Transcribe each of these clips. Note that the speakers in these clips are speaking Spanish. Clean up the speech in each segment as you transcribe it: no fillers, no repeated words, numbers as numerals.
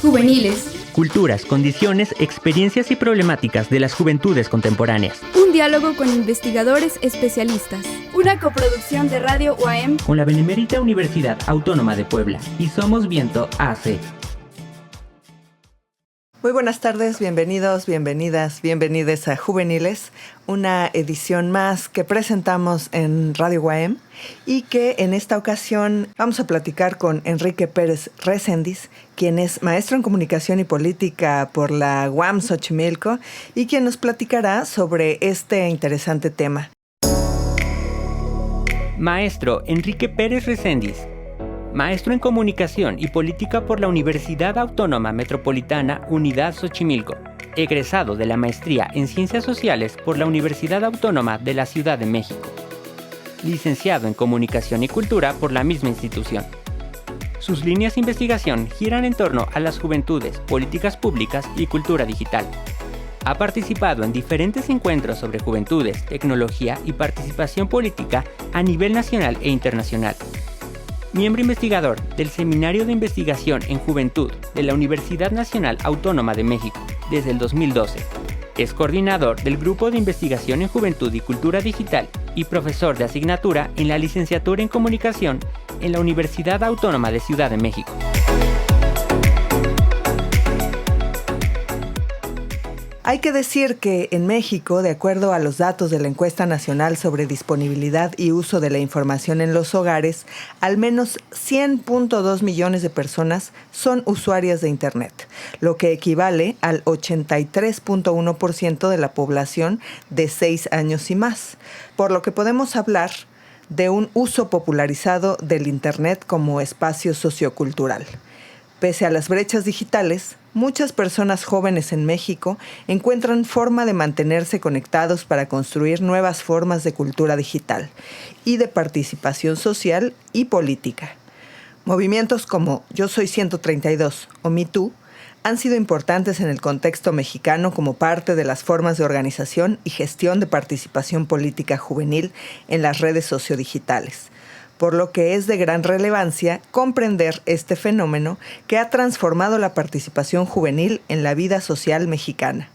Juveniles. Culturas, condiciones, experiencias y problemáticas de las juventudes contemporáneas. Un diálogo con investigadores especialistas. Una coproducción de Radio UAM con la Benemérita Universidad Autónoma de Puebla y Somos Viento AC. Muy buenas tardes, bienvenidos, bienvenides a Juveniles, una edición más que presentamos en Radio UAM y que en esta ocasión vamos a platicar con Enrique Pérez Reséndiz, quien es maestro en Comunicación y Política por la UAM Xochimilco y quien nos platicará sobre este interesante tema. Maestro Enrique Pérez Reséndiz, maestro en Comunicación y Política por la Universidad Autónoma Metropolitana Unidad Xochimilco, egresado de la maestría en Ciencias Sociales por la Universidad Autónoma de la Ciudad de México, licenciado en Comunicación y Cultura por la misma institución. Sus líneas de investigación giran en torno a las juventudes, políticas públicas y cultura digital. Ha participado en diferentes encuentros sobre juventudes, tecnología y participación política a nivel nacional e internacional. Miembro investigador del Seminario de Investigación en Juventud de la Universidad Nacional Autónoma de México desde el 2012. Es coordinador del Grupo de Investigación en Juventud y Cultura Digital y profesor de asignatura en la Licenciatura en Comunicación en la Universidad Autónoma de Ciudad de México. Hay que decir que en México, de acuerdo a los datos de la Encuesta Nacional sobre Disponibilidad y Uso de la Información en los Hogares, al menos 100.2 millones de personas son usuarias de Internet, lo que equivale al 83.1% de la población de 6 años y más, por lo que podemos hablar de un uso popularizado del Internet como espacio sociocultural. Pese a las brechas digitales, muchas personas jóvenes en México encuentran forma de mantenerse conectados para construir nuevas formas de cultura digital y de participación social y política. Movimientos como Yo Soy 132 o Me Too han sido importantes en el contexto mexicano como parte de las formas de organización y gestión de participación política juvenil en las redes sociodigitales, por lo que es de gran relevancia comprender este fenómeno que ha transformado la participación juvenil en la vida social mexicana.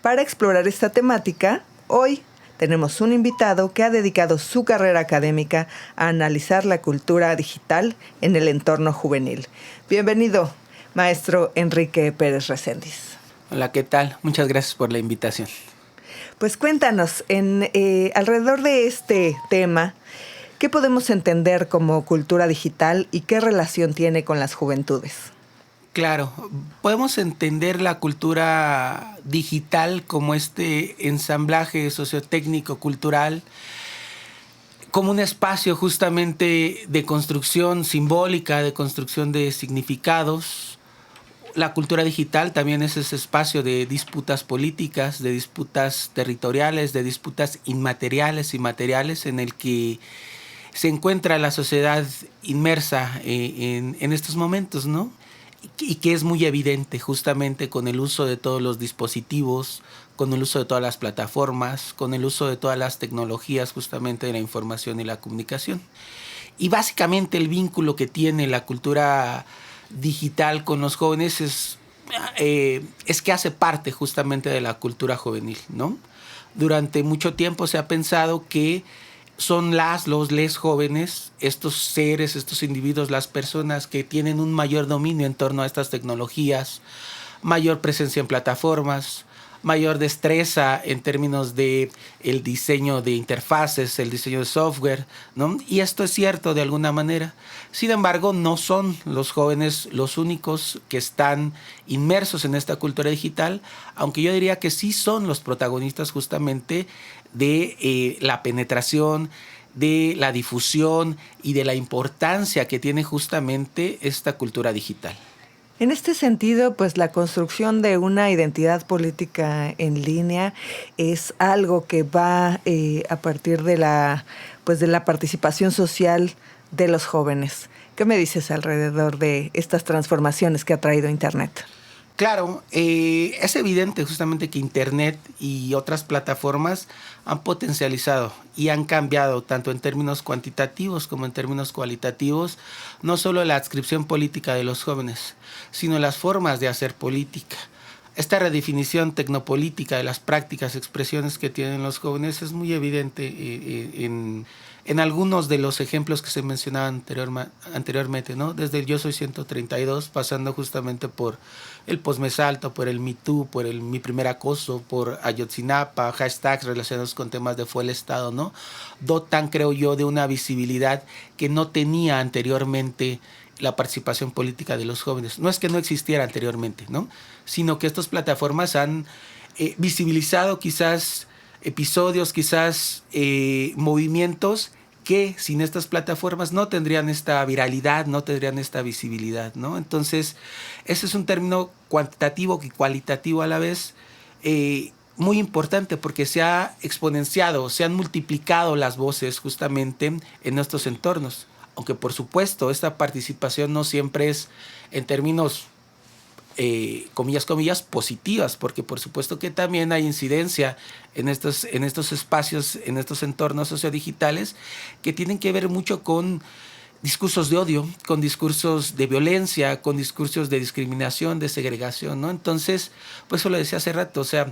Para explorar esta temática, hoy tenemos un invitado que ha dedicado su carrera académica a analizar la cultura digital en el entorno juvenil. Bienvenido, maestro Enrique Pérez Reséndiz. Hola, ¿qué tal? Muchas gracias por la invitación. Pues cuéntanos, alrededor de este tema, ¿qué podemos entender como cultura digital y qué relación tiene con las juventudes? Claro, podemos entender la cultura digital como este ensamblaje sociotécnico cultural, como un espacio justamente de construcción simbólica, de construcción de significados. La cultura digital también es ese espacio de disputas políticas, de disputas territoriales, de disputas inmateriales y materiales en el que se encuentra la sociedad inmersa en estos momentos, ¿no? Y que es muy evidente justamente con el uso de todos los dispositivos, con el uso de todas las plataformas, con el uso de todas las tecnologías justamente de la información y la comunicación. Y básicamente el vínculo que tiene la cultura digital con los jóvenes es que hace parte justamente de la cultura juvenil, ¿no? Durante mucho tiempo se ha pensado que son les jóvenes, estos seres, estos individuos, las personas que tienen un mayor dominio en torno a estas tecnologías, mayor presencia en plataformas, mayor destreza en términos de el diseño de interfaces, el diseño de software, ¿no? Y esto es cierto de alguna manera. Sin embargo, no son los jóvenes los únicos que están inmersos en esta cultura digital, aunque yo diría que sí son los protagonistas justamente de la penetración, de la difusión y de la importancia que tiene justamente esta cultura digital. En este sentido, pues la construcción de una identidad política en línea es algo que va a partir de la participación social de los jóvenes. ¿Qué me dices alrededor de estas transformaciones que ha traído Internet? Claro, es evidente justamente que Internet y otras plataformas han potencializado y han cambiado tanto en términos cuantitativos como en términos cualitativos, no solo la adscripción política de los jóvenes, sino las formas de hacer política. Esta redefinición tecnopolítica de las prácticas, expresiones que tienen los jóvenes es muy evidente en algunos de los ejemplos que se mencionaban anteriormente, ¿no? Desde el Yo Soy 132, pasando justamente por el Posmesalto, por el Me Too, por el Mi Primer Acoso, por Ayotzinapa, hashtags relacionados con temas de Fue el Estado, ¿no? Dotan, creo yo, de una visibilidad que no tenía anteriormente la participación política de los jóvenes. No es que no existiera anteriormente, ¿no? Sino que estas plataformas han visibilizado quizás episodios, quizás movimientos que sin estas plataformas no tendrían esta viralidad, no tendrían esta visibilidad, ¿no? Entonces, ese es un término cuantitativo y cualitativo a la vez, muy importante porque se ha exponenciado, se han multiplicado las voces justamente en estos entornos. Aunque por supuesto esta participación no siempre es en términos, comillas, positivas, porque por supuesto que también hay incidencia en estos espacios, en estos entornos sociodigitales que tienen que ver mucho con discursos de odio, con discursos de violencia, con discursos de discriminación, de segregación, ¿no? Entonces, pues eso lo decía hace rato, o sea,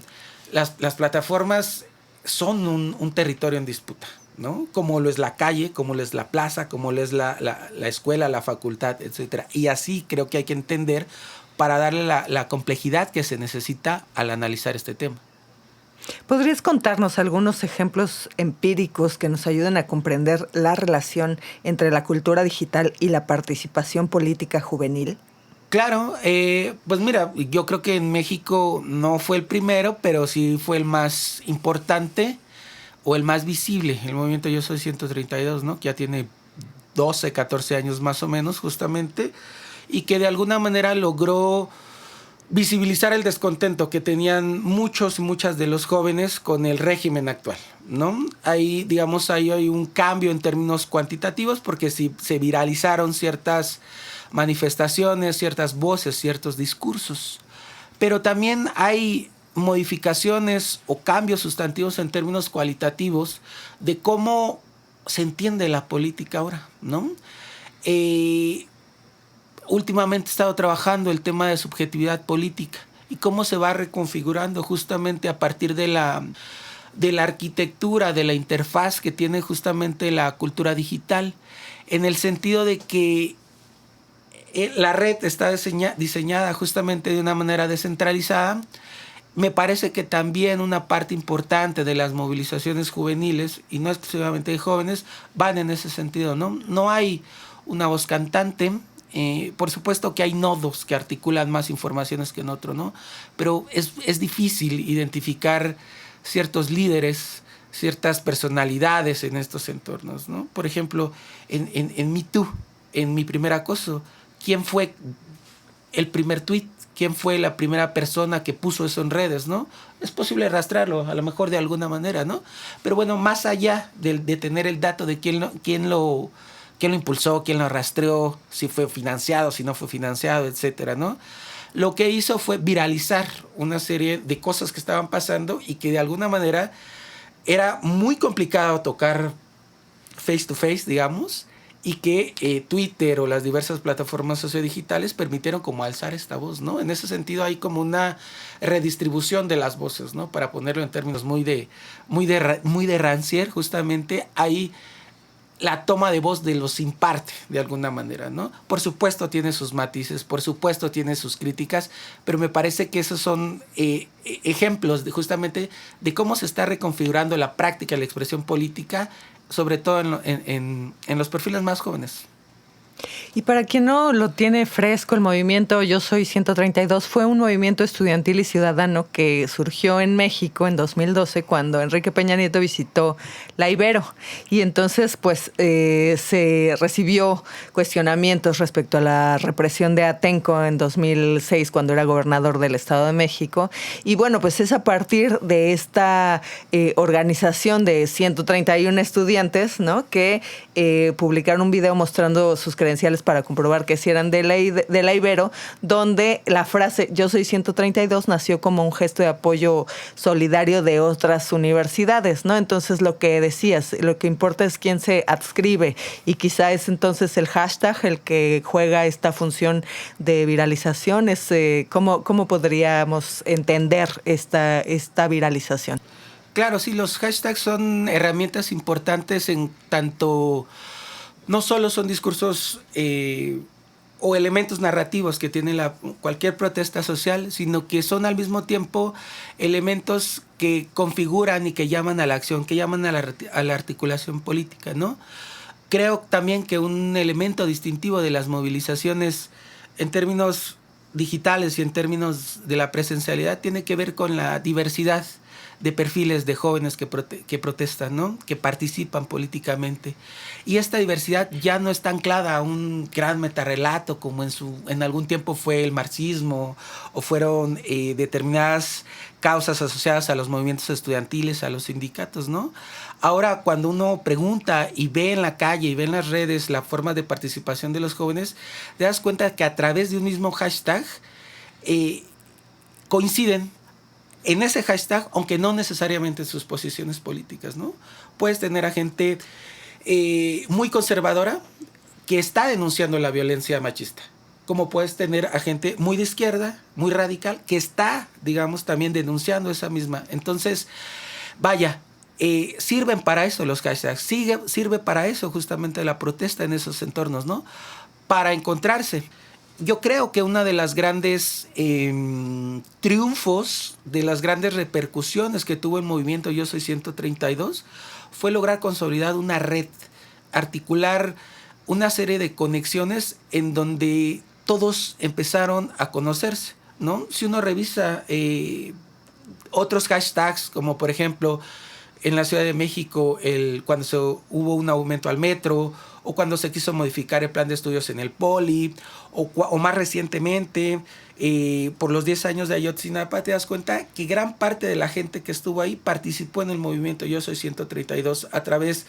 las plataformas son un territorio en disputa, ¿no? Como lo es la calle, como lo es la plaza, como lo es la escuela, la facultad, etcétera. Y así creo que hay que entender para darle la complejidad que se necesita al analizar este tema. ¿Podrías contarnos algunos ejemplos empíricos que nos ayuden a comprender la relación entre la cultura digital y la participación política juvenil? Claro, pues mira, yo creo que en México no fue el primero, pero sí fue el más importante o el más visible, el movimiento Yo Soy 132, ¿no? Que ya tiene 12, 14 años más o menos justamente, y que de alguna manera logró visibilizar el descontento que tenían muchos y muchas de los jóvenes con el régimen actual, ¿no? Ahí, digamos, ahí hay un cambio en términos cuantitativos porque sí, se viralizaron ciertas manifestaciones, ciertas voces, ciertos discursos, pero también hay modificaciones o cambios sustantivos en términos cualitativos de cómo se entiende la política ahora, ¿no? Últimamente he estado trabajando el tema de subjetividad política y cómo se va reconfigurando justamente a partir de la arquitectura, de la interfaz que tiene justamente la cultura digital, en el sentido de que la red está diseñada justamente de una manera descentralizada. Me parece que también una parte importante de las movilizaciones juveniles, y no exclusivamente de jóvenes, van en ese sentido, ¿no? No hay una voz cantante. Por supuesto que hay nodos que articulan más informaciones que en otro, ¿no? Pero es difícil identificar ciertos líderes, ciertas personalidades en estos entornos, ¿no? Por ejemplo, en Me Too, en Mi Primer Acoso, ¿quién fue el primer tweet? ¿Quién fue la primera persona que puso eso en redes, no? Es posible rastrearlo, a lo mejor de alguna manera, ¿no? Pero bueno, más allá de tener el dato de quién lo impulsó, quién lo rastreó, si fue financiado, si no fue financiado, etcétera, ¿no? Lo que hizo fue viralizar una serie de cosas que estaban pasando y que de alguna manera era muy complicado tocar face to face, digamos, y que Twitter o las diversas plataformas sociodigitales permitieron como alzar esta voz, ¿no? En ese sentido hay como una redistribución de las voces, ¿no? Para ponerlo en términos muy de Rancière, justamente hay la toma de voz de los sin parte, de alguna manera, ¿no? Por supuesto tiene sus matices, por supuesto tiene sus críticas, pero me parece que esos son ejemplos justamente de cómo se está reconfigurando la práctica, la expresión política, sobre todo en los perfiles más jóvenes. Y para quien no lo tiene fresco, el movimiento Yo Soy 132 fue un movimiento estudiantil y ciudadano que surgió en México en 2012 cuando Enrique Peña Nieto visitó la Ibero. Y entonces pues se recibió cuestionamientos respecto a la represión de Atenco en 2006 cuando era gobernador del Estado de México. Y bueno, pues es a partir de esta organización de 131 estudiantes, ¿no? Que publicaron un video mostrando sus credenciales para comprobar que sí eran de la Ibero, donde la frase "yo soy 132" nació como un gesto de apoyo solidario de otras universidades, ¿no? Entonces, lo que decías, lo que importa es quién se adscribe, y quizá es entonces el hashtag el que juega esta función de viralización. ¿Cómo podríamos entender esta viralización? Claro, sí, los hashtags son herramientas importantes en tanto, no solo son discursos o elementos narrativos que tiene cualquier protesta social, sino que son al mismo tiempo elementos que configuran y que llaman a la acción, que llaman a la articulación política, ¿no? Creo también que un elemento distintivo de las movilizaciones en términos digitales y en términos de la presencialidad tiene que ver con la diversidad de perfiles de jóvenes que protestan, ¿no? Que participan políticamente. Y esta diversidad ya no está anclada a un gran metarrelato como en algún tiempo fue el marxismo, o fueron determinadas causas asociadas a los movimientos estudiantiles, a los sindicatos, ¿no? Ahora, cuando uno pregunta y ve en la calle y ve en las redes la forma de participación de los jóvenes, te das cuenta que a través de un mismo hashtag coinciden en ese hashtag, aunque no necesariamente en sus posiciones políticas, ¿no? Puedes tener a gente muy conservadora que está denunciando la violencia machista, como puedes tener a gente muy de izquierda, muy radical, que está, digamos, también denunciando esa misma. Entonces, vaya, sirven para eso los hashtags, sirve para eso justamente la protesta en esos entornos, ¿no? Para encontrarse. Yo creo que una de las grandes triunfos, de las grandes repercusiones que tuvo el movimiento Yo Soy 132 fue lograr consolidar una red, articular una serie de conexiones en donde todos empezaron a conocerse, ¿no? Si uno revisa otros hashtags, como por ejemplo en la Ciudad de México, cuando hubo un aumento al metro, o cuando se quiso modificar el plan de estudios en el Poli, o más recientemente, por los 10 años de Ayotzinapa, te das cuenta que gran parte de la gente que estuvo ahí participó en el movimiento Yo Soy 132 a través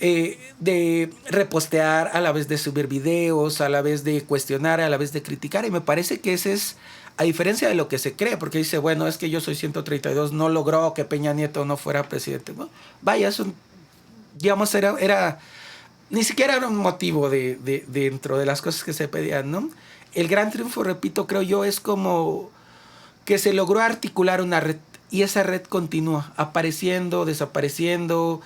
de repostear, a la vez de subir videos, a la vez de cuestionar, a la vez de criticar, y me parece que ese es, a diferencia de lo que se cree, porque dice, bueno, es que Yo Soy 132 no logró que Peña Nieto no fuera presidente, ¿no? Vaya, eso, digamos, era ni siquiera era un motivo dentro de las cosas que se pedían, ¿no? El gran triunfo, repito, creo yo, es como que se logró articular una red, y esa red continúa apareciendo, desapareciendo,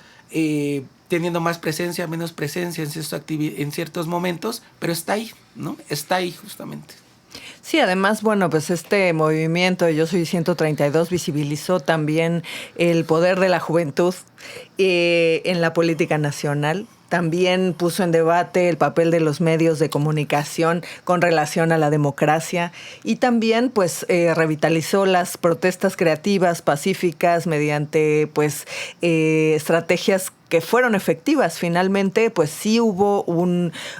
teniendo más presencia, menos presencia en ciertos momentos, pero está ahí, ¿no? Está ahí justamente. Sí, además, bueno, pues este movimiento Yo Soy 132 visibilizó también el poder de la juventud en la política nacional. También puso en debate el papel de los medios de comunicación con relación a la democracia, y también pues revitalizó las protestas creativas, pacíficas, mediante pues estrategias que fueron efectivas. Finalmente, pues sí hubo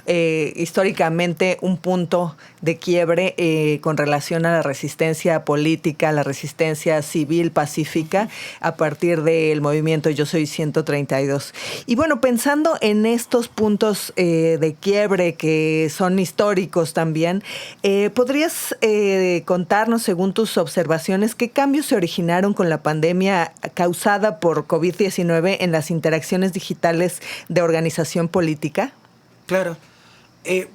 históricamente un punto de quiebre con relación a la resistencia política, la resistencia civil pacífica a partir del movimiento Yo Soy 132. Y bueno, pensando en estos puntos de quiebre que son históricos también, ¿podrías contarnos, según tus observaciones, qué cambios se originaron con la pandemia causada por COVID-19 en las interacciones digitales de organización política? Claro.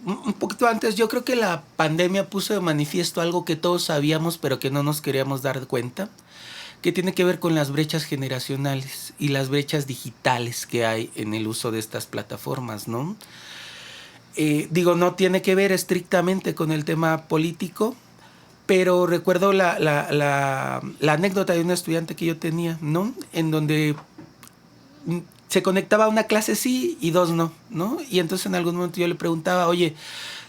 Un poquito antes, yo creo que la pandemia puso de manifiesto algo que todos sabíamos, pero que no nos queríamos dar cuenta, que tiene que ver con las brechas generacionales y las brechas digitales que hay en el uso de estas plataformas, ¿no? No tiene que ver estrictamente con el tema político, pero recuerdo la anécdota de un estudiante que yo tenía, ¿no? En donde se conectaba a una clase sí y dos no, ¿no? Y entonces en algún momento yo le preguntaba, oye,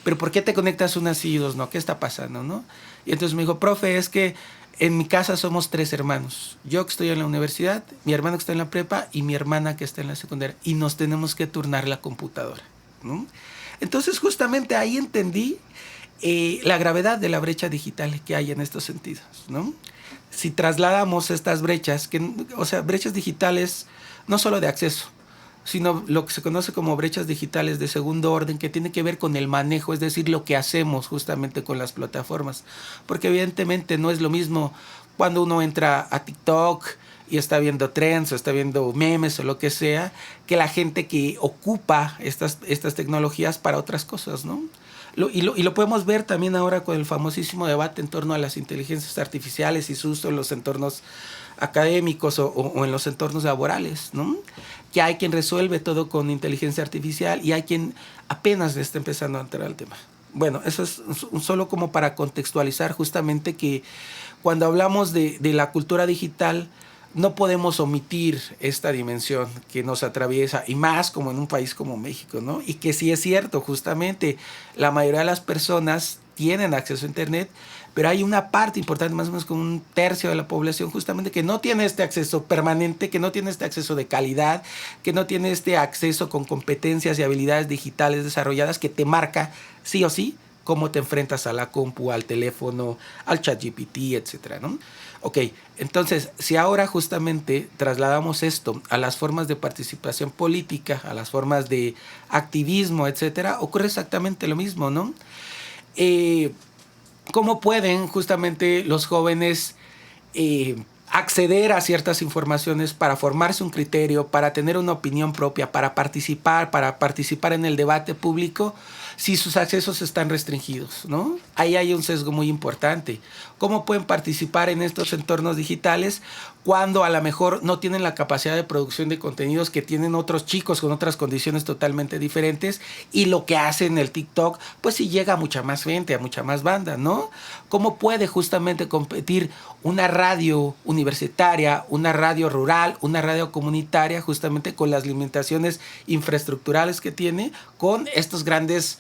¿pero por qué te conectas una sí y dos no? ¿Qué está pasando, no? Y entonces me dijo, profe, es que en mi casa somos 3 hermanos. Yo que estoy en la universidad, mi hermano que está en la prepa y mi hermana que está en la secundaria. Y nos tenemos que turnar la computadora, ¿no? Entonces justamente ahí entendí la gravedad de la brecha digital que hay en estos sentidos, ¿no? Si trasladamos estas brechas, brechas digitales no solo de acceso, sino lo que se conoce como brechas digitales de segundo orden, que tiene que ver con el manejo, es decir, lo que hacemos justamente con las plataformas. Porque evidentemente no es lo mismo cuando uno entra a TikTok y está viendo trends o está viendo memes o lo que sea, que la gente que ocupa estas tecnologías para otras cosas, ¿no? Y lo podemos ver también ahora con el famosísimo debate en torno a las inteligencias artificiales y su uso en los entornos académicos o en los entornos laborales, ¿no? Que hay quien resuelve todo con inteligencia artificial y hay quien apenas está empezando a entrar al tema. Bueno, eso es solo como para contextualizar justamente que cuando hablamos de la cultura digital, no podemos omitir esta dimensión que nos atraviesa, y más como en un país como México, ¿no? Y que sí es cierto, justamente, la mayoría de las personas tienen acceso a Internet, pero hay una parte importante, más o menos como un tercio de la población, justamente, que no tiene este acceso permanente, que no tiene este acceso de calidad, que no tiene este acceso con competencias y habilidades digitales desarrolladas que te marca, sí o sí, cómo te enfrentas a la compu, al teléfono, al ChatGPT, etcétera, ¿no? Ok, entonces, si ahora justamente trasladamos esto a las formas de participación política, a las formas de activismo, etcétera, ocurre exactamente lo mismo, ¿no? ¿Cómo pueden justamente los jóvenes acceder a ciertas informaciones para formarse un criterio, para tener una opinión propia, para participar en el debate público, si sus accesos están restringidos, ¿no? Ahí hay un sesgo muy importante. ¿Cómo pueden participar en estos entornos digitales cuando a lo mejor no tienen la capacidad de producción de contenidos que tienen otros chicos con otras condiciones totalmente diferentes, y lo que hacen el TikTok, pues sí llega a mucha más gente, a mucha más banda, ¿no? ¿Cómo puede justamente competir una radio universitaria, una radio rural, una radio comunitaria, justamente con las limitaciones infraestructurales que tiene con estos grandes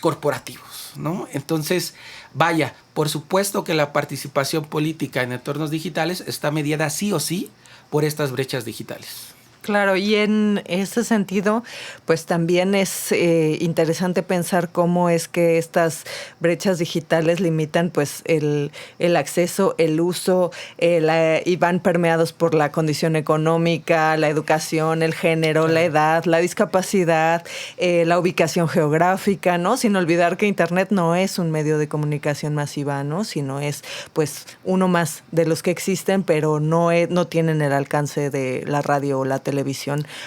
corporativos, ¿no? Entonces, vaya, por supuesto que la participación política en entornos digitales está mediada sí o sí por estas brechas digitales. Claro, y en ese sentido, pues también es interesante pensar cómo es que estas brechas digitales limitan pues el acceso, el uso, y van permeados por la condición económica, la educación, el género, claro, la edad, la discapacidad, la ubicación geográfica, ¿no? Sin olvidar que Internet no es un medio de comunicación masiva, ¿no? Sino es pues uno más de los que existen, pero no tienen el alcance de la radio o la televisión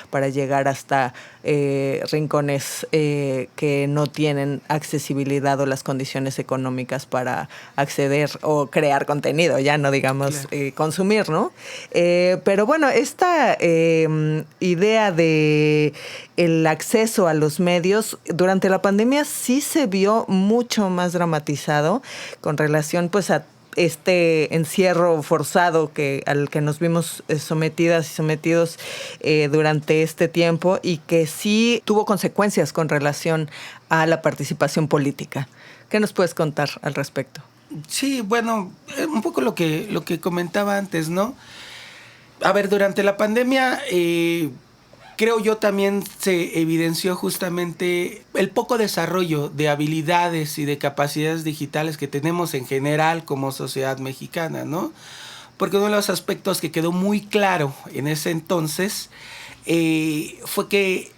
para llegar hasta rincones que no tienen accesibilidad o las condiciones económicas para acceder o crear contenido, ya no digamos claro, consumir, ¿no? Pero bueno, esta idea de el acceso a los medios durante la pandemia sí se vio mucho más dramatizado con relación pues a este encierro forzado al que nos vimos sometidas y sometidos durante este tiempo, y que sí tuvo consecuencias con relación a la participación política. ¿Qué nos puedes contar al respecto? Sí, bueno, un poco lo que comentaba antes, ¿no? A ver, durante la pandemia creo yo también se evidenció justamente el poco desarrollo de habilidades y de capacidades digitales que tenemos en general como sociedad mexicana, ¿no? Porque uno de los aspectos que quedó muy claro en ese entonces fue que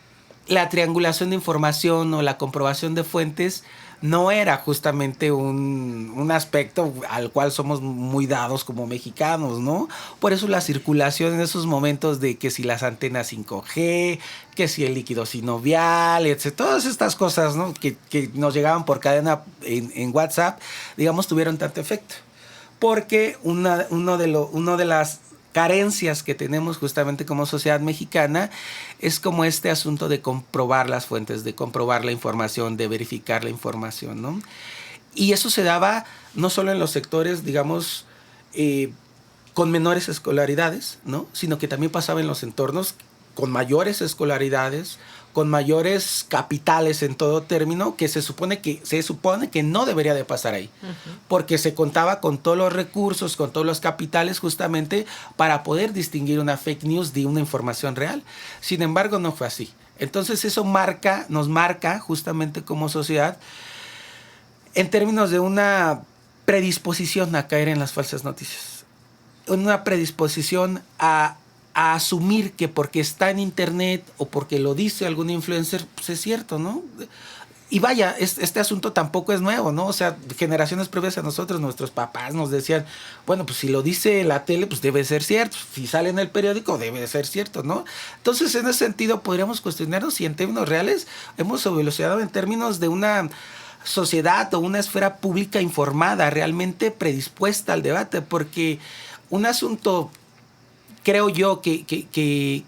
la triangulación de información o la comprobación de fuentes no era justamente un aspecto al cual somos muy dados como mexicanos, ¿no? Por eso la circulación en esos momentos de que si las antenas 5G, que si el líquido sinovial, etc. Todas estas cosas, ¿no? que nos llegaban por cadena en WhatsApp, digamos, tuvieron tanto efecto. Porque uno de las carencias que tenemos justamente como sociedad mexicana es como este asunto de comprobar las fuentes, de comprobar la información, de verificar la información, ¿no? Y eso se daba no solo en los sectores, digamos, con menores escolaridades, ¿no? Sino que también pasaba en los entornos con mayores escolaridades, con mayores capitales en todo término, que se supone que no debería de pasar ahí, porque se contaba con todos los recursos, con todos los capitales justamente para poder distinguir una fake news de una información real. Sin embargo, no fue así. Entonces eso nos marca justamente como sociedad en términos de una predisposición a caer en las falsas noticias, una predisposición a a asumir que porque está en internet o porque lo dice algún influencer, pues es cierto, ¿no? Y vaya, este asunto tampoco es nuevo, ¿no? O sea, generaciones previas a nosotros, nuestros papás nos decían, bueno, pues si lo dice la tele, pues debe ser cierto. Si sale en el periódico, debe ser cierto, ¿no? Entonces, en ese sentido, podríamos cuestionarnos si en términos reales hemos evolucionado en términos de una sociedad o una esfera pública informada, realmente predispuesta al debate, porque un asunto, creo yo, que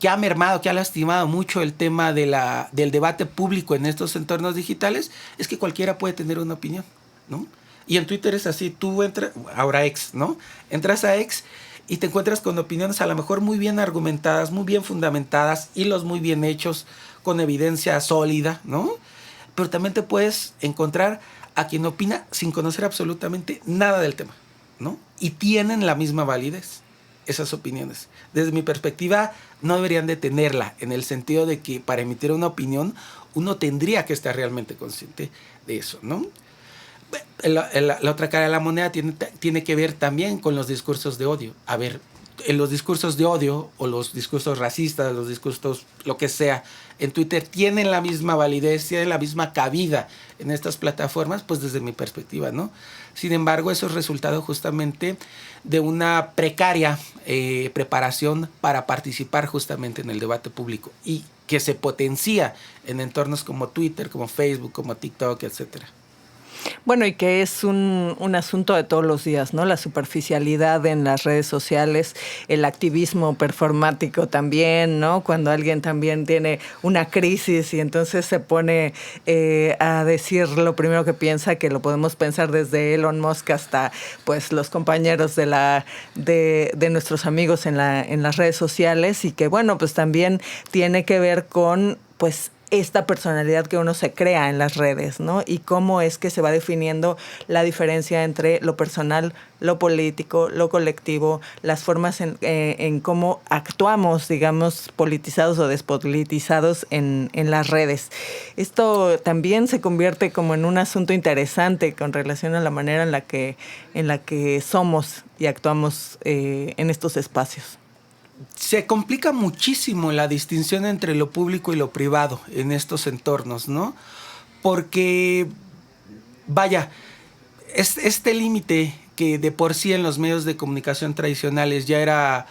ha mermado, que ha lastimado mucho el tema del debate público en estos entornos digitales, es que cualquiera puede tener una opinión, ¿no? Y en Twitter es así, tú entras, ahora X, ¿no? Entras a X y te encuentras con opiniones a lo mejor muy bien argumentadas, muy bien fundamentadas, hilos muy bien hechos, con evidencia sólida, ¿no? Pero también te puedes encontrar a quien opina sin conocer absolutamente nada del tema, ¿no? Y tienen la misma validez esas opiniones. Desde mi perspectiva, no deberían de tenerla, en el sentido de que para emitir una opinión, uno tendría que estar realmente consciente de eso, ¿no? La otra cara de la moneda tiene que ver también con los discursos de odio. A ver, en los discursos de odio o los discursos racistas, los discursos, lo que sea, en Twitter tienen la misma validez, tienen la misma cabida en estas plataformas, pues desde mi perspectiva, ¿no? Sin embargo, eso es resultado justamente de una precaria preparación para participar justamente en el debate público y que se potencia en entornos como Twitter, como Facebook, como TikTok, etcétera. Bueno, y que es un asunto de todos los días, ¿no? La superficialidad en las redes sociales, el activismo performático también, ¿no? Cuando alguien también tiene una crisis y entonces se pone a decir lo primero que piensa, que lo podemos pensar desde Elon Musk hasta pues los compañeros de nuestros amigos en las redes sociales, y que bueno, pues también tiene que ver con pues esta personalidad que uno se crea en las redes, ¿no? Y cómo es que se va definiendo la diferencia entre lo personal, lo político, lo colectivo, las formas en cómo actuamos, digamos, politizados o despolitizados en las redes. Esto también se convierte como en un asunto interesante con relación a la manera en la que somos y actuamos en estos espacios. Se complica muchísimo la distinción entre lo público y lo privado en estos entornos, ¿no? Porque, vaya, este límite que de por sí en los medios de comunicación tradicionales ya era,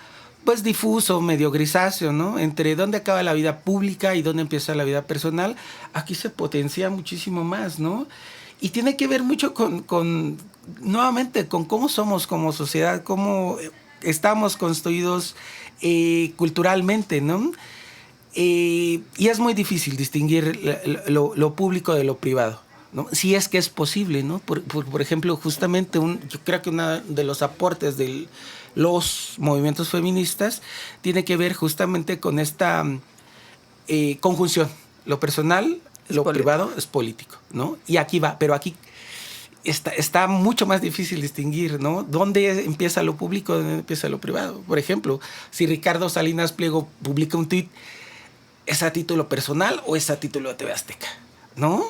pues, difuso, medio grisáceo, ¿no? Entre dónde acaba la vida pública y dónde empieza la vida personal, aquí se potencia muchísimo más, ¿no? Y tiene que ver mucho nuevamente, con cómo somos como sociedad, cómo estamos construidos culturalmente, ¿no? Y es muy difícil distinguir lo público de lo privado, ¿no? Si es que es posible, ¿no? Por ejemplo, justamente yo creo que uno de los aportes de los movimientos feministas tiene que ver justamente con esta conjunción. Lo personal, lo privado es político, ¿no? Y aquí va, pero aquí está mucho más difícil distinguir, ¿no? ¿Dónde empieza lo público, dónde empieza lo privado? Por ejemplo, si Ricardo Salinas Pliego publica un tuit, ¿es a título personal o es a título de TV Azteca? ¿No?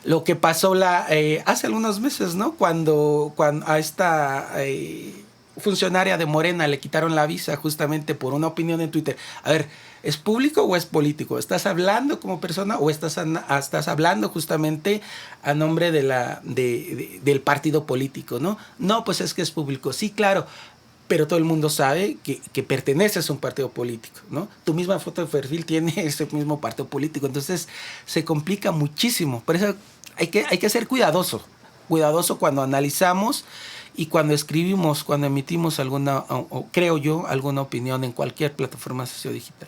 Lo que pasó hace algunos meses, ¿no? Cuando a esta funcionaria de Morena le quitaron la visa justamente por una opinión en Twitter. A ver, ¿es público o es político? ¿Estás hablando como persona o estás hablando justamente a nombre del partido político, ¿no? No, pues es que es público. Sí, claro, pero todo el mundo sabe que perteneces a un partido político, ¿no? Tu misma foto de perfil tiene ese mismo partido político. Entonces se complica muchísimo. Por eso hay que ser cuidadoso cuando analizamos y cuando escribimos, cuando emitimos o creo yo, alguna opinión en cualquier plataforma sociodigital.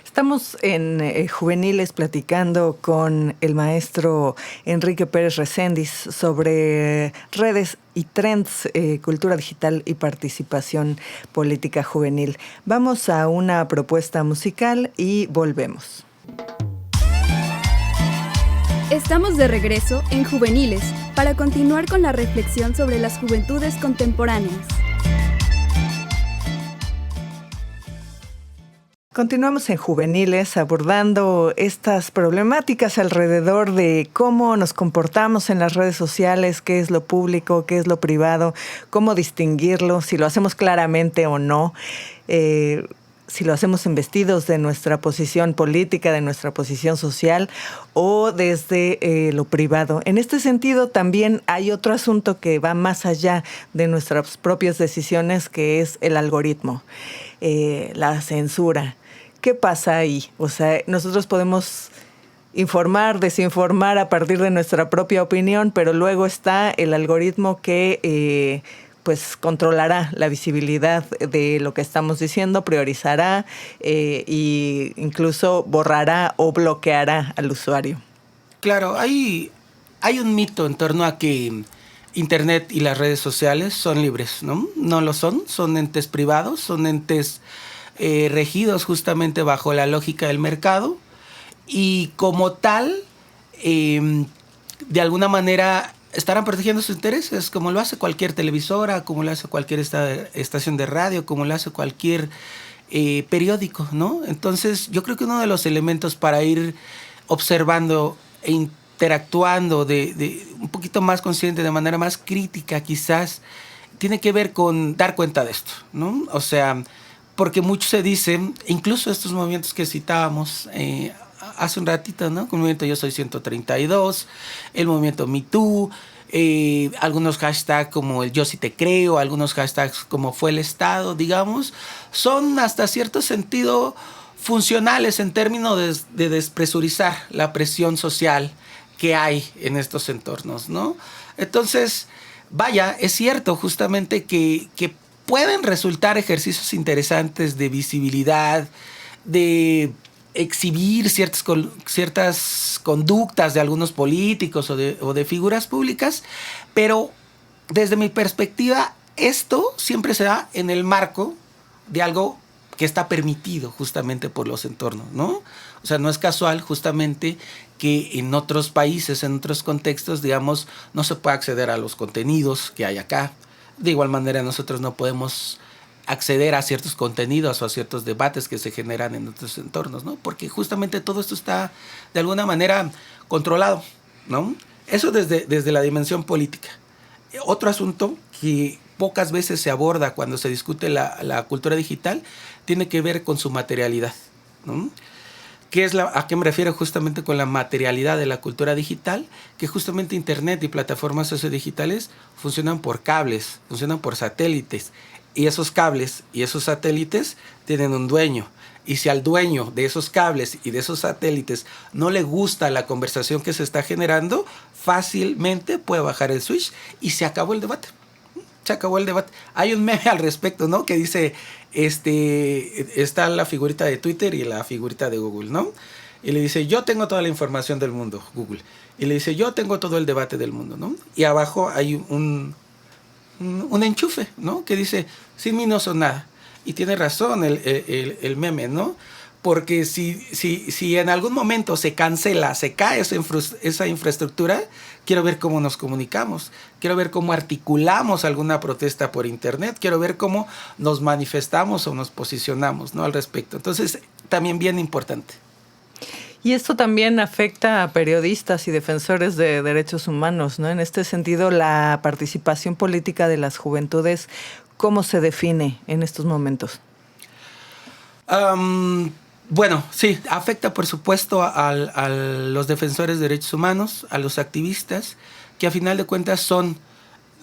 Estamos en Juveniles platicando con el maestro Enrique Pérez Recendis sobre redes y trends, cultura digital y participación política juvenil. Vamos a una propuesta musical y volvemos. Estamos de regreso en Juveniles para continuar con la reflexión sobre las juventudes contemporáneas. Continuamos en Juveniles abordando estas problemáticas alrededor de cómo nos comportamos en las redes sociales, qué es lo público, qué es lo privado, cómo distinguirlo, si lo hacemos claramente o no. si lo hacemos investidos de nuestra posición política, de nuestra posición social o desde lo privado. En este sentido, también hay otro asunto que va más allá de nuestras propias decisiones, que es el algoritmo, la censura. ¿Qué pasa ahí? O sea, nosotros podemos informar, desinformar a partir de nuestra propia opinión, pero luego está el algoritmo que pues controlará la visibilidad de lo que estamos diciendo, priorizará e incluso borrará o bloqueará al usuario. Claro, hay un mito en torno a que Internet y las redes sociales son libres, ¿no? No lo son entes privados, son entes regidos justamente bajo la lógica del mercado y como tal, de alguna manera estarán protegiendo sus intereses, como lo hace cualquier televisora, como lo hace cualquier estación de radio, como lo hace cualquier periódico, ¿no? Entonces, yo creo que uno de los elementos para ir observando e interactuando de un poquito más consciente, de manera más crítica quizás, tiene que ver con dar cuenta de esto, ¿no? O sea, porque mucho se dice, incluso estos movimientos que citábamos hace un ratito, ¿no? El movimiento Yo Soy 132, el movimiento Me Too, algunos hashtags como el Yo Sí Te Creo, algunos hashtags como Fue el Estado, digamos, son hasta cierto sentido funcionales en términos de despresurizar la presión social que hay en estos entornos, ¿no? Entonces, vaya, es cierto justamente que pueden resultar ejercicios interesantes de visibilidad, de exhibir ciertas conductas de algunos políticos o de figuras públicas, pero desde mi perspectiva esto siempre se da en el marco de algo que está permitido justamente por los entornos, ¿no? O sea, no es casual justamente que en otros países, en otros contextos, digamos, no se puede acceder a los contenidos que hay acá. De igual manera nosotros no podemos acceder a ciertos contenidos o a ciertos debates que se generan en otros entornos, ¿no? Porque justamente todo esto está de alguna manera controlado, ¿no? Eso desde la dimensión política. Otro asunto que pocas veces se aborda cuando se discute la cultura digital tiene que ver con su materialidad, ¿no? ¿A qué me refiero justamente con la materialidad de la cultura digital? Que justamente Internet y plataformas sociodigitales funcionan por cables, funcionan por satélites. Y esos cables y esos satélites tienen un dueño. Y si al dueño de esos cables y de esos satélites no le gusta la conversación que se está generando, fácilmente puede bajar el switch y se acabó el debate. Se acabó el debate. Hay un meme al respecto, ¿no? Que dice, está la figurita de Twitter y la figurita de Google, ¿no? Y le dice, yo tengo toda la información del mundo, Google. Y le dice, yo tengo todo el debate del mundo, ¿no? Y abajo hay un enchufe, ¿no? Que dice, sin mí no son nada. Y tiene razón el meme, ¿no? Porque si en algún momento se cancela, se cae esa infraestructura, quiero ver cómo nos comunicamos, quiero ver cómo articulamos alguna protesta por Internet, quiero ver cómo nos manifestamos o nos posicionamos, ¿no? Al respecto. Entonces, también bien importante. Y esto también afecta a periodistas y defensores de derechos humanos, ¿no? En este sentido, la participación política de las juventudes, ¿cómo se define en estos momentos? Bueno, sí, afecta por supuesto a los defensores de derechos humanos, a los activistas, que a final de cuentas son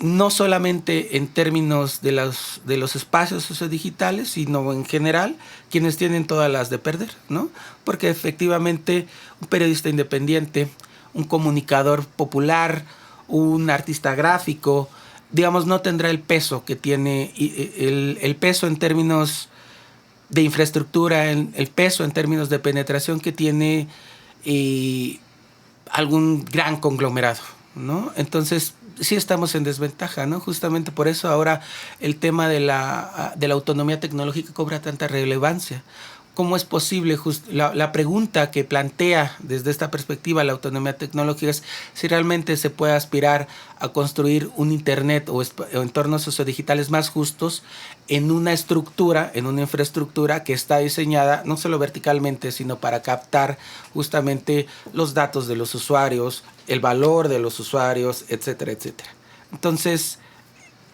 no solamente en términos de los espacios sociodigitales, sino en general quienes tienen todas las de perder, ¿no? Porque efectivamente un periodista independiente, un comunicador popular, un artista gráfico, digamos, no tendrá el peso que tiene, el peso en términos de infraestructura, el peso en términos de penetración que tiene algún gran conglomerado, ¿no? Entonces, sí estamos en desventaja, ¿no? Justamente por eso ahora el tema de la autonomía tecnológica cobra tanta relevancia. ¿Cómo es posible? La pregunta que plantea desde esta perspectiva la autonomía tecnológica es si realmente se puede aspirar a construir un Internet o entornos sociodigitales más justos en una estructura, en una infraestructura que está diseñada no solo verticalmente, sino para captar justamente los datos de los usuarios, el valor de los usuarios, etcétera, etcétera. Entonces,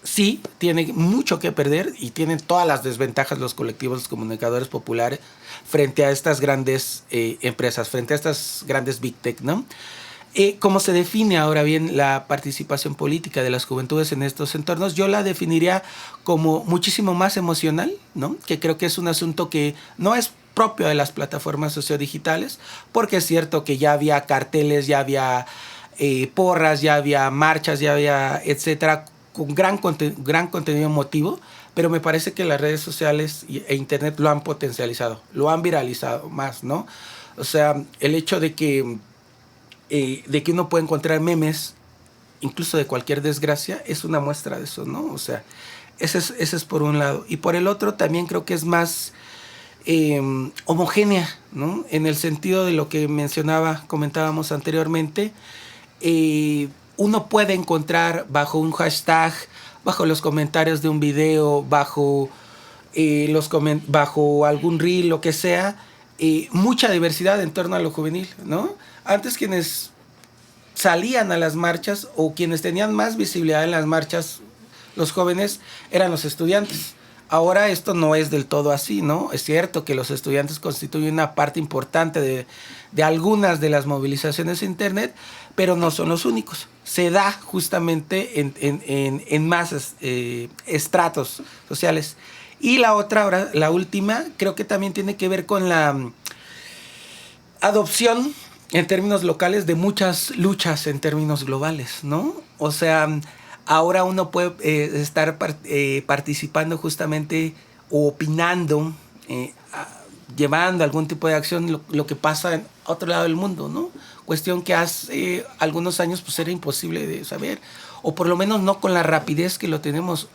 sí, tiene mucho que perder y tienen todas las desventajas los colectivos, los comunicadores populares frente a estas grandes empresas, frente a estas grandes Big Tech, ¿no? ¿Cómo se define ahora bien la participación política de las juventudes en estos entornos? Yo la definiría como muchísimo más emocional, ¿no? Que creo que es un asunto que no es propio de las plataformas sociodigitales, porque es cierto que ya había carteles, ya había porras, ya había marchas, ya había etcétera, con gran contenido emotivo, pero me parece que las redes sociales e internet lo han potencializado, lo han viralizado más, ¿no? O sea, el hecho de que uno puede encontrar memes, incluso de cualquier desgracia, es una muestra de eso, ¿no? O sea, ese es por un lado. Y por el otro también creo que es más homogénea, ¿no? En el sentido de lo que comentábamos anteriormente, uno puede encontrar bajo un hashtag, bajo los comentarios de un video, bajo algún reel, lo que sea, mucha diversidad en torno a lo juvenil, ¿no? Antes quienes salían a las marchas o quienes tenían más visibilidad en las marchas, los jóvenes, eran los estudiantes. Ahora esto no es del todo así, ¿no? Es cierto que los estudiantes constituyen una parte importante de algunas de las movilizaciones en internet, pero no son los únicos. Se da justamente en más estratos sociales. Y la última, creo que también tiene que ver con la adopción en términos locales de muchas luchas en términos globales, ¿no? O sea, ahora uno puede estar participando justamente o opinando, llevando algún tipo de acción lo que pasa en otro lado del mundo, ¿no? Cuestión que hace algunos años pues era imposible de saber, o por lo menos no con la rapidez que lo tenemos.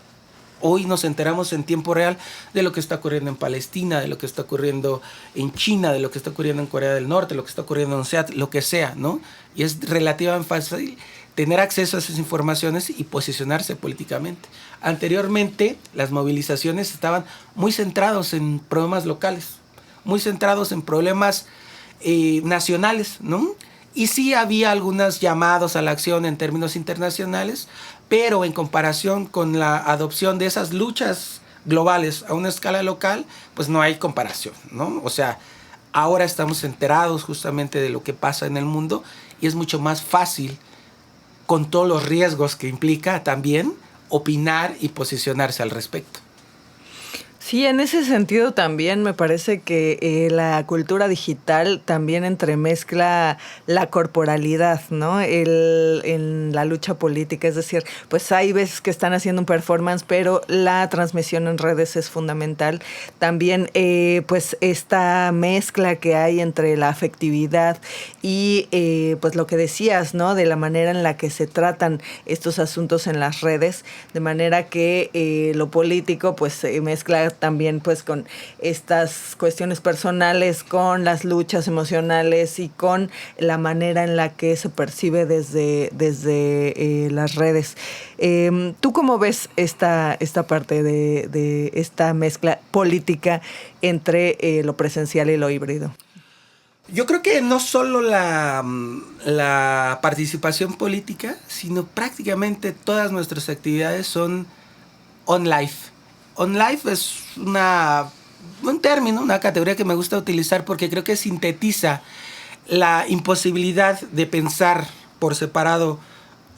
Hoy nos enteramos en tiempo real de lo que está ocurriendo en Palestina, de lo que está ocurriendo en China, de lo que está ocurriendo en Corea del Norte, lo que está ocurriendo en Seattle, lo que sea, ¿no? Y es relativamente fácil tener acceso a esas informaciones y posicionarse políticamente. Anteriormente, las movilizaciones estaban muy centrados en problemas locales, muy centrados en problemas nacionales, ¿no? Y sí había algunos llamados a la acción en términos internacionales, pero en comparación con la adopción de esas luchas globales a una escala local, pues no hay comparación, ¿no? O sea, ahora estamos enterados justamente de lo que pasa en el mundo y es mucho más fácil, con todos los riesgos que implica también, opinar y posicionarse al respecto. Sí, en ese sentido también me parece que la cultura digital también entremezcla la corporalidad, ¿no? En la lucha política, es decir, pues hay veces que están haciendo un performance, pero la transmisión en redes es fundamental. También, pues esta mezcla que hay entre la afectividad y, pues lo que decías, ¿no? De la manera en la que se tratan estos asuntos en las redes, de manera que lo político, pues se mezcla también pues con estas cuestiones personales, con las luchas emocionales y con la manera en la que se percibe desde las redes. ¿Tú cómo ves esta parte de esta mezcla política entre lo presencial y lo híbrido? Yo creo que no solo la participación política, sino prácticamente todas nuestras actividades son on-live. On-live es un término, una categoría que me gusta utilizar porque creo que sintetiza la imposibilidad de pensar por separado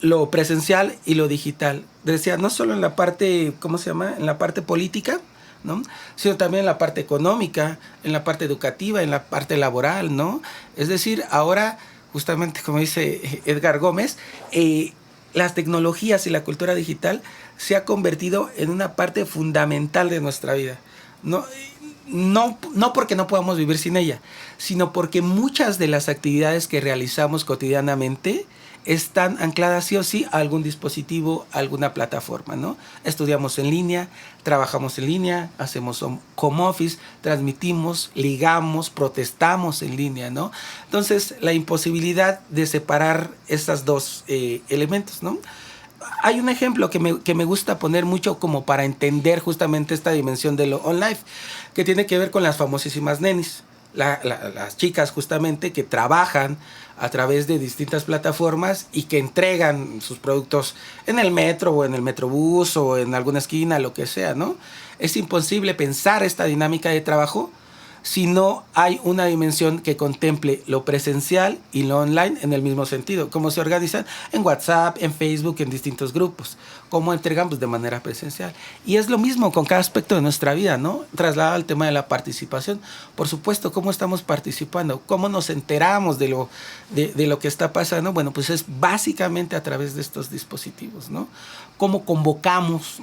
lo presencial y lo digital. Decía, no solo en la parte, ¿cómo se llama? En la parte política, ¿no? Sino también en la parte económica, en la parte educativa, en la parte laboral, ¿no? Es decir, ahora, justamente como dice Edgar Gómez, las tecnologías y la cultura digital se ha convertido en una parte fundamental de nuestra vida. No porque no podamos vivir sin ella, sino porque muchas de las actividades que realizamos cotidianamente están ancladas sí o sí a algún dispositivo, a alguna plataforma, ¿no? Estudiamos en línea, trabajamos en línea, hacemos home office, transmitimos, ligamos, protestamos en línea, ¿no? Entonces, la imposibilidad de separar estos dos elementos, ¿no? Hay un ejemplo que me gusta poner mucho como para entender justamente esta dimensión de lo online, que tiene que ver con las famosísimas nenis. Las chicas justamente que trabajan a través de distintas plataformas y que entregan sus productos en el metro o en el metrobús o en alguna esquina, lo que sea, ¿no? Es imposible pensar esta dinámica de trabajo si no hay una dimensión que contemple lo presencial y lo online en el mismo sentido. Cómo se organizan en WhatsApp, en Facebook, en distintos grupos. Cómo entregan pues, de manera presencial. Y es lo mismo con cada aspecto de nuestra vida, ¿no? Trasladado al tema de la participación. Por supuesto, ¿cómo estamos participando? ¿Cómo nos enteramos de lo que está pasando? Bueno, pues es básicamente a través de estos dispositivos, ¿no? ¿Cómo convocamos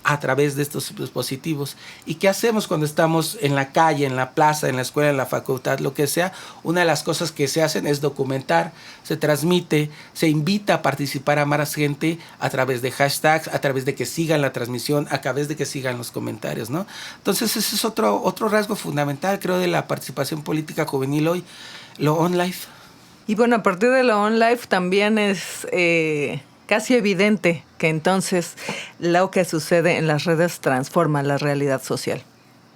a través de estos dispositivos? ¿Y qué hacemos cuando estamos en la calle, en la plaza, en la escuela, en la facultad, lo que sea? Una de las cosas que se hacen es documentar, se transmite, se invita a participar a más gente a través de hashtags, a través de que sigan la transmisión, a través de que sigan los comentarios, ¿no? Entonces ese es otro rasgo fundamental, creo, de la participación política juvenil hoy, lo online. Y bueno, a partir de lo online también es casi evidente que entonces lo que sucede en las redes transforma la realidad social.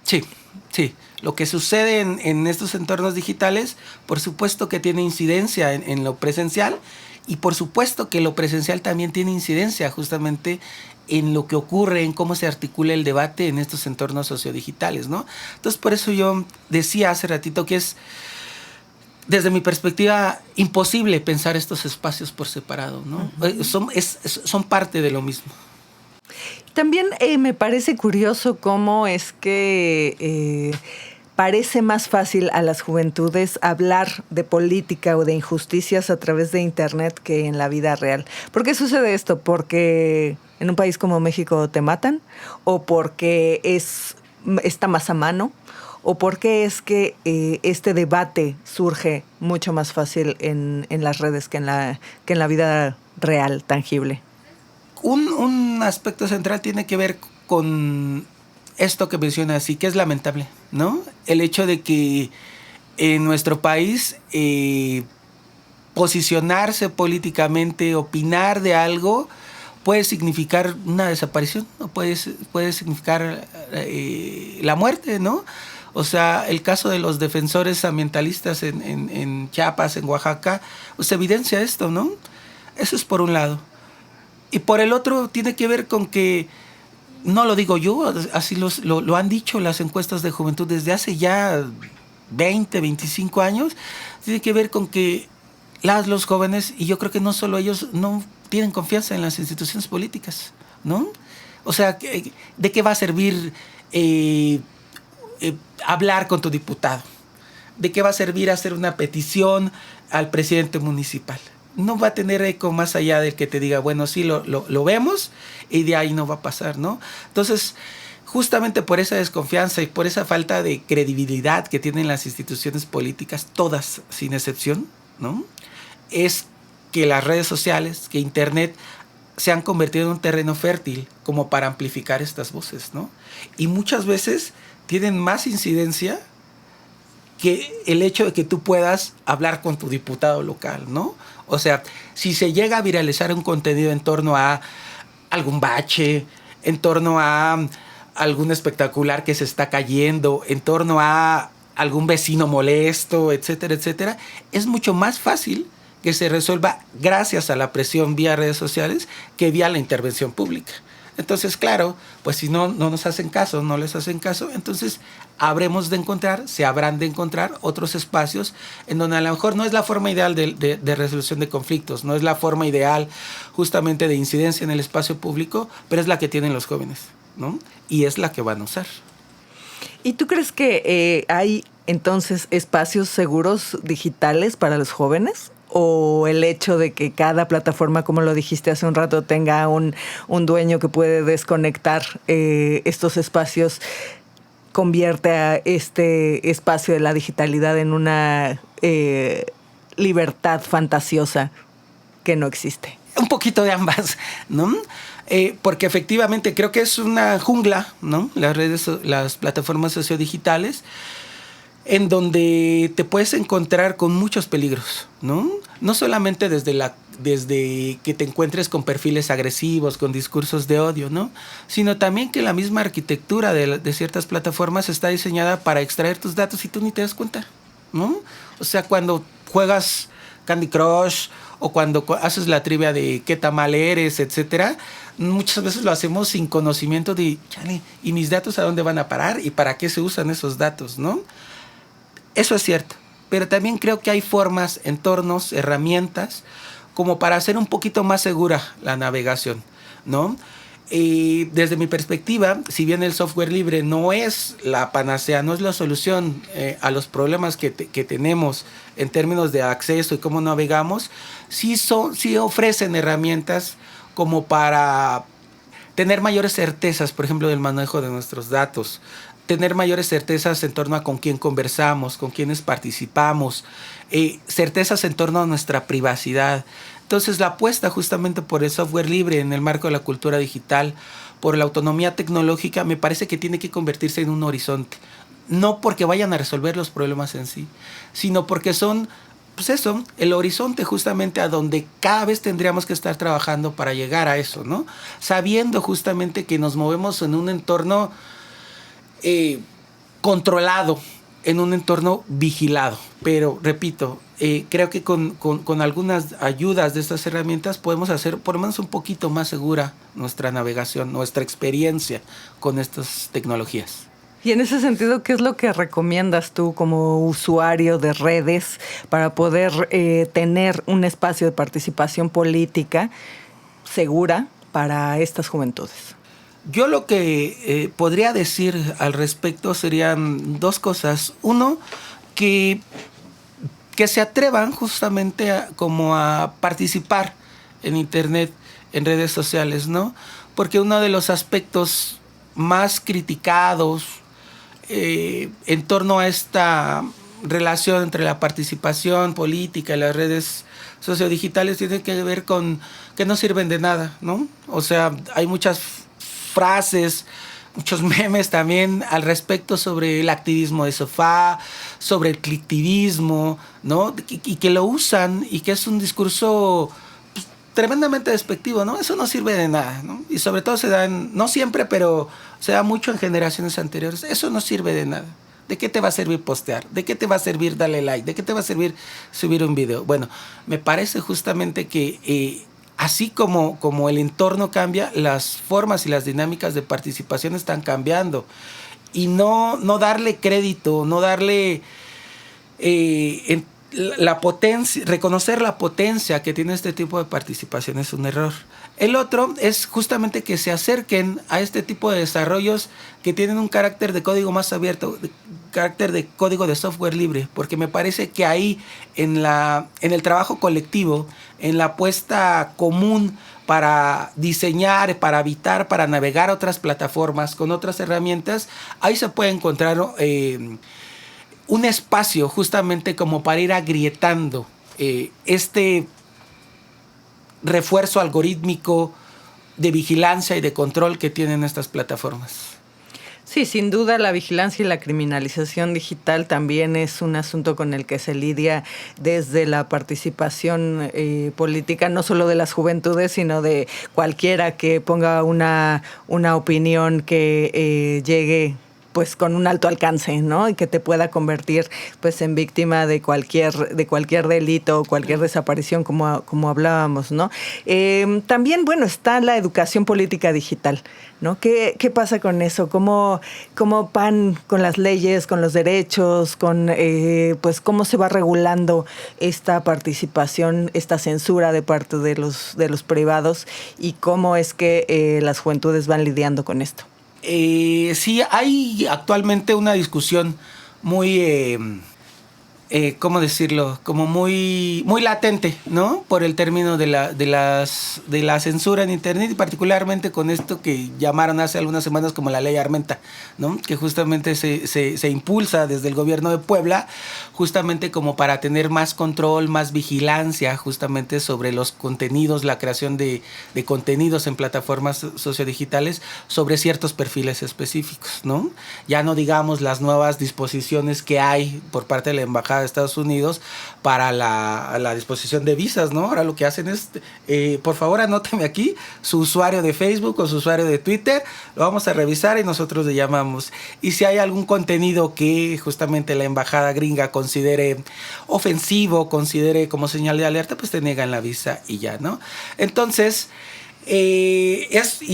Sí, sí. Lo que sucede en estos entornos digitales, por supuesto que tiene incidencia en lo presencial y por supuesto que lo presencial también tiene incidencia justamente en lo que ocurre, en cómo se articula el debate en estos entornos sociodigitales, ¿no? Entonces, por eso yo decía hace ratito que es, desde mi perspectiva, imposible pensar estos espacios por separado, ¿no? Uh-huh. Son parte de lo mismo. También me parece curioso cómo es que parece más fácil a las juventudes hablar de política o de injusticias a través de Internet que en la vida real. ¿Por qué sucede esto? ¿Porque en un país como México te matan? ¿O porque está más a mano? ¿O por qué es que este debate surge mucho más fácil en las redes que en la vida real, tangible? Un aspecto central tiene que ver con esto que mencionas y que es lamentable, ¿no? El hecho de que en nuestro país posicionarse políticamente, opinar de algo, puede significar una desaparición, ¿no? Puede significar la muerte, ¿no? O sea, el caso de los defensores ambientalistas en Chiapas, en Oaxaca, pues evidencia esto, ¿no? Eso es por un lado. Y por el otro tiene que ver con que, no lo digo yo, así lo han dicho las encuestas de juventud desde hace ya 20, 25 años, tiene que ver con que los jóvenes, y yo creo que no solo ellos, no tienen confianza en las instituciones políticas, ¿no? O sea, ¿de qué va a servir hablar con tu diputado? ¿De qué va a servir hacer una petición al presidente municipal? No va a tener eco más allá del que te diga, bueno, sí, lo vemos y de ahí no va a pasar, ¿no? Entonces, justamente por esa desconfianza y por esa falta de credibilidad que tienen las instituciones políticas, todas sin excepción, ¿no? Es que las redes sociales, que Internet se han convertido en un terreno fértil como para amplificar estas voces, ¿no? Y muchas veces tienen más incidencia que el hecho de que tú puedas hablar con tu diputado local, ¿no? O sea, si se llega a viralizar un contenido en torno a algún bache, en torno a algún espectacular que se está cayendo, en torno a algún vecino molesto, etcétera, etcétera, es mucho más fácil que se resuelva gracias a la presión vía redes sociales que vía la intervención pública. Entonces, claro, pues si no nos hacen caso, no les hacen caso, entonces se habrán de encontrar otros espacios en donde a lo mejor no es la forma ideal de resolución de conflictos, no es la forma ideal justamente de incidencia en el espacio público, pero es la que tienen los jóvenes, ¿no? Y es la que van a usar. ¿Y tú crees que hay entonces espacios seguros digitales para los jóvenes? ¿O el hecho de que cada plataforma, como lo dijiste hace un rato, tenga un dueño que puede desconectar estos espacios, convierte a este espacio de la digitalidad en una libertad fantasiosa que no existe? Un poquito de ambas, ¿no? Porque efectivamente creo que es una jungla, ¿no? Las plataformas sociodigitales, en donde te puedes encontrar con muchos peligros, ¿no? No solamente desde que te encuentres con perfiles agresivos, con discursos de odio, ¿no? Sino también que la misma arquitectura de ciertas plataformas está diseñada para extraer tus datos y tú ni te das cuenta, ¿no? O sea, cuando juegas Candy Crush o cuando haces la trivia de qué tamal eres, etcétera, muchas veces lo hacemos sin conocimiento de, chale, ¿y mis datos a dónde van a parar? ¿Y para qué se usan esos datos, no? Eso es cierto, pero también creo que hay formas, entornos, herramientas, como para hacer un poquito más segura la navegación, ¿no? Y desde mi perspectiva, si bien el software libre no es la panacea, no es la solución a los problemas que tenemos en términos de acceso y cómo navegamos, sí ofrecen herramientas como para tener mayores certezas, por ejemplo, del manejo de nuestros datos, tener mayores certezas en torno a con quién conversamos, con quiénes participamos, certezas en torno a nuestra privacidad. Entonces la apuesta justamente por el software libre en el marco de la cultura digital, por la autonomía tecnológica, me parece que tiene que convertirse en un horizonte. No porque vayan a resolver los problemas en sí, sino porque son, pues eso, el horizonte justamente a donde cada vez tendríamos que estar trabajando para llegar a eso, ¿no? Sabiendo justamente que nos movemos en un entorno controlado, en un entorno vigilado. Pero, repito, creo que con algunas ayudas de estas herramientas podemos hacer por lo menos un poquito más segura nuestra navegación, nuestra experiencia con estas tecnologías. Y en ese sentido, ¿qué es lo que recomiendas tú como usuario de redes para poder tener un espacio de participación política segura para estas juventudes? Yo lo que podría decir al respecto serían dos cosas. Uno, que se atrevan justamente a participar en Internet, en redes sociales, ¿no? Porque uno de los aspectos más criticados en torno a esta relación entre la participación política y las redes sociodigitales tiene que ver con que no sirven de nada, ¿no? O sea, hay muchas frases, muchos memes también al respecto sobre el activismo de sofá, sobre el clicktivismo, ¿no? Y que lo usan y que es un discurso pues, tremendamente despectivo, ¿no? Eso no sirve de nada, ¿no? Y sobre todo se da, no siempre, pero se da mucho en generaciones anteriores. Eso no sirve de nada. ¿De qué te va a servir postear? ¿De qué te va a servir darle like? ¿De qué te va a servir subir un video? Bueno, me parece justamente que así como el entorno cambia, las formas y las dinámicas de participación están cambiando. Y no darle crédito, no darle la potencia, reconocer la potencia que tiene este tipo de participación es un error. El otro es justamente que se acerquen a este tipo de desarrollos que tienen un carácter de código más abierto, carácter de código de software libre, porque me parece que ahí en el trabajo colectivo, en la apuesta común para diseñar, para habitar, para navegar a otras plataformas con otras herramientas, ahí se puede encontrar un espacio justamente como para ir agrietando este refuerzo algorítmico de vigilancia y de control que tienen estas plataformas. Sí, sin duda la vigilancia y la criminalización digital también es un asunto con el que se lidia desde la participación política, no solo de las juventudes, sino de cualquiera que ponga una opinión que llegue pues con un alto alcance, ¿no? Y que te pueda convertir pues en víctima de cualquier delito o cualquier desaparición, como hablábamos, ¿no? También, bueno, está la educación política digital, ¿no? ¿Qué pasa con eso? ¿Cómo van con las leyes, con los derechos, con pues cómo se va regulando esta participación, esta censura de parte de los privados y cómo es que las juventudes van lidiando con esto? Sí, hay actualmente una discusión muy, ¿cómo decirlo? Como muy latente, ¿no? Por el término de la censura en Internet y particularmente con esto que llamaron hace algunas semanas como la ley Armenta, ¿no? Que justamente se impulsa desde el gobierno de Puebla justamente como para tener más control, más vigilancia justamente sobre los contenidos, la creación de contenidos en plataformas sociodigitales sobre ciertos perfiles específicos, ¿no? Ya no digamos las nuevas disposiciones que hay por parte de la Embajada Embajada de Estados Unidos para la disposición de visas, ¿no? Ahora lo que hacen es, por favor anóteme aquí su usuario de Facebook o su usuario de Twitter, lo vamos a revisar y nosotros le llamamos. Y si hay algún contenido que justamente la embajada gringa considere ofensivo, considere como señal de alerta, pues te niegan la visa y ya, ¿no? Entonces, y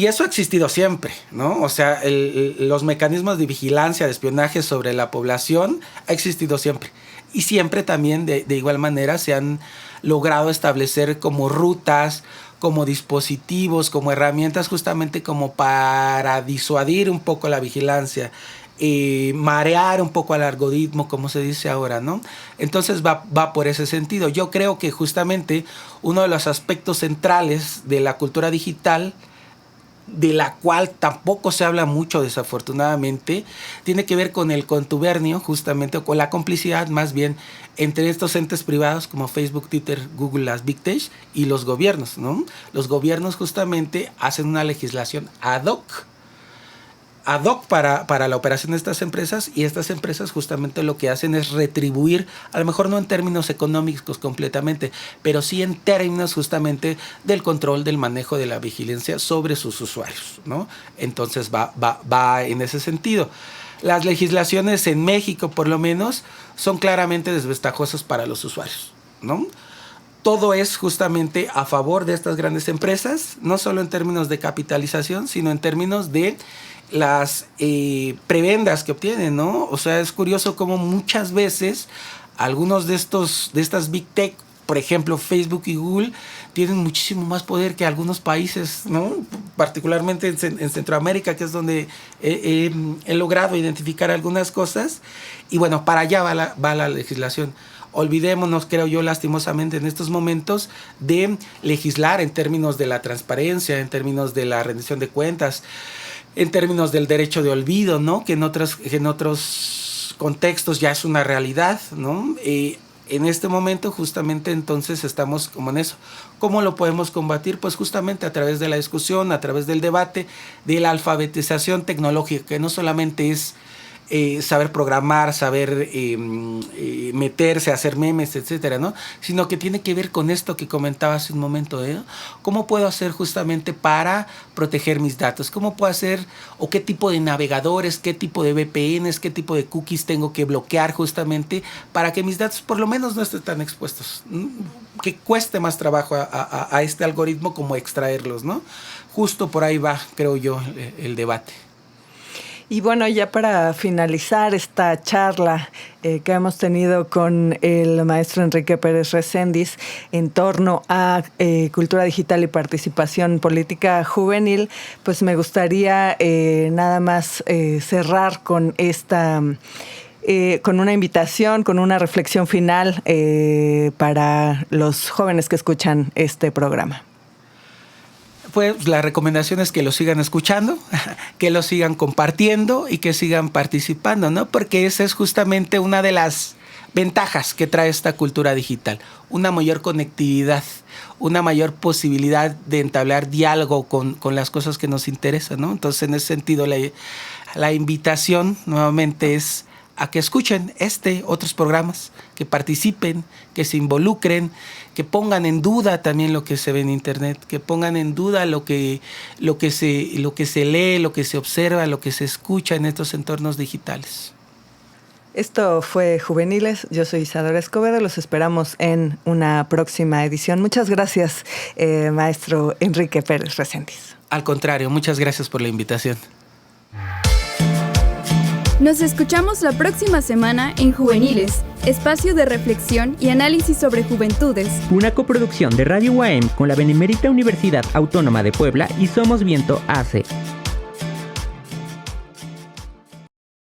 eso ha existido siempre, ¿no? O sea, los mecanismos de vigilancia, de espionaje sobre la población ha existido siempre. Y siempre también, de igual manera, se han logrado establecer como rutas, como dispositivos, como herramientas justamente como para disuadir un poco la vigilancia, marear un poco al algoritmo, como se dice ahora, ¿no? Entonces va por ese sentido. Yo creo que justamente uno de los aspectos centrales de la cultura digital, de la cual tampoco se habla mucho desafortunadamente, tiene que ver con el contubernio justamente, o con la complicidad más bien entre estos entes privados como Facebook, Twitter, Google, las Big Tech y los gobiernos, ¿no? Los gobiernos justamente hacen una legislación ad hoc para la operación de estas empresas, y estas empresas justamente lo que hacen es retribuir, a lo mejor no en términos económicos completamente, pero sí en términos justamente del control, del manejo de la vigilancia sobre sus usuarios, ¿no? Entonces va en ese sentido. Las legislaciones en México, por lo menos, son claramente desventajosas para los usuarios, ¿no? Todo es justamente a favor de estas grandes empresas, no solo en términos de capitalización, sino en términos de las prebendas que obtienen, ¿no? O sea, es curioso cómo muchas veces algunos de estas Big Tech, por ejemplo, Facebook y Google, tienen muchísimo más poder que algunos países, ¿no? Particularmente en Centroamérica, que es donde he logrado identificar algunas cosas. Y bueno, para allá va la legislación. Olvidémonos, creo yo, lastimosamente en estos momentos, de legislar en términos de la transparencia, en términos de la rendición de cuentas, en términos del derecho de olvido, ¿no? Que en otros contextos ya es una realidad, ¿no? En este momento justamente entonces estamos como en eso. ¿Cómo lo podemos combatir? Pues justamente a través de la discusión, a través del debate, de la alfabetización tecnológica, que no solamente es saber programar, saber meterse, hacer memes, etcétera, ¿no? Sino que tiene que ver con esto que comentaba hace un momento, ¿eh? ¿Cómo puedo hacer justamente para proteger mis datos? ¿Cómo puedo hacer, o qué tipo de navegadores, qué tipo de VPNs, qué tipo de cookies tengo que bloquear justamente para que mis datos por lo menos no estén tan expuestos? Que cueste más trabajo a este algoritmo como extraerlos, ¿no? Justo por ahí va, creo yo, el debate. Y bueno, ya para finalizar esta charla que hemos tenido con el maestro Enrique Pérez Recendis en torno a cultura digital y participación política juvenil, pues me gustaría nada más cerrar con con una invitación, con una reflexión final para los jóvenes que escuchan este programa. Pues la recomendación es que lo sigan escuchando, que lo sigan compartiendo y que sigan participando, ¿no? Porque esa es justamente una de las ventajas que trae esta cultura digital. Una mayor conectividad, una mayor posibilidad de entablar diálogo con las cosas que nos interesan, ¿no? Entonces, en ese sentido, la invitación nuevamente es a que escuchen otros programas, que participen, que se involucren, que pongan en duda también lo que se ve en internet, que pongan en duda lo que se lee, lo que se observa, lo que se escucha en estos entornos digitales. Esto fue Juveniles. Yo soy Isadora Escobedo. Los esperamos en una próxima edición. Muchas gracias, maestro Enrique Pérez Recendis. Al contrario, muchas gracias por la invitación. Nos escuchamos la próxima semana en Juveniles, espacio de reflexión y análisis sobre juventudes. Una coproducción de Radio UAM con la Benemérita Universidad Autónoma de Puebla y Somos Viento AC.